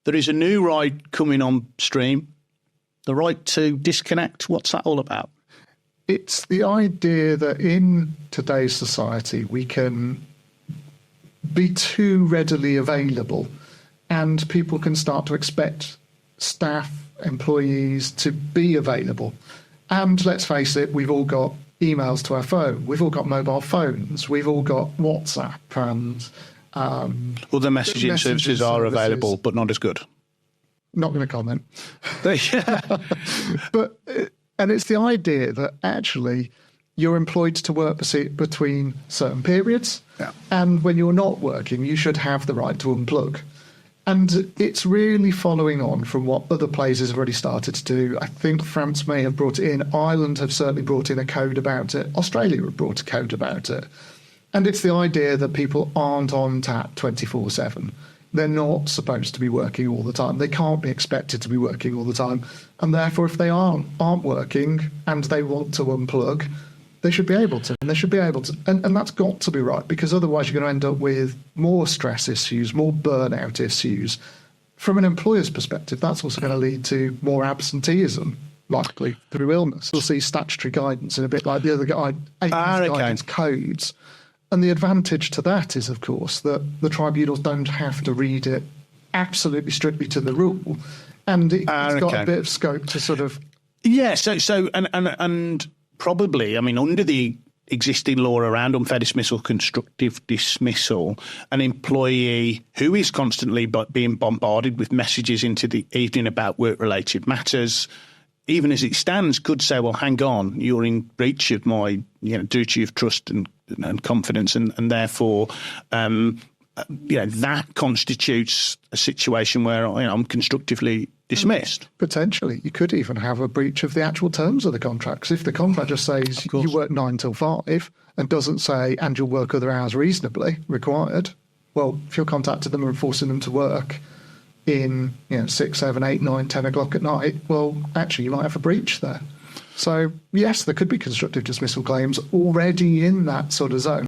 There is a new right coming on stream, the right to disconnect. What's that all about? It's the idea that in today's society, we can be too readily available and people can start to expect staff, employees to be available. And let's face it, we've all got emails to our phone. We've all got mobile phones. We've all got WhatsApp and other messaging services are available, but not as good. Not going to comment. And it's the idea that actually you're employed to work between certain periods. Yeah. And when you're not working, you should have the right to unplug. And it's really following on from what other places have already started to do. I think France may have brought it in. Ireland have certainly brought in a code about it. Australia have brought a code about it. And it's the idea that people aren't on tap 24/7. They're not supposed to be working all the time. They can't be expected to be working all the time. And therefore, if they aren't working and they want to unplug, they should be able to. And they should be able to. And that's got to be right, because otherwise you're going to end up with more stress issues, more burnout issues. From an employer's perspective, that's also going to lead to more absenteeism, likely through illness. We'll see statutory guidance in a bit like the other guidance codes. And the advantage to that is, of course, that the tribunals don't have to read it absolutely strictly to the rule, and it's got a bit of scope to sort of. Yeah. And probably, I mean, under the existing law around unfair dismissal, constructive dismissal, an employee who is constantly being bombarded with messages into the evening about work-related matters, even as it stands, could say, well, hang on, you're in breach of my duty of trust and confidence, and therefore that constitutes a situation where I'm constructively dismissed. Potentially. You could even have a breach of the actual terms of the contract. 'Cause if the contract just says you work 9 till 5 and doesn't say, and you'll work other hours reasonably required, well, if you're contacting them and forcing them to work in 6, 7, 8, 9, 10 o'clock at night, well, actually, you might have a breach there. So, yes, there could be constructive dismissal claims already in that sort of zone.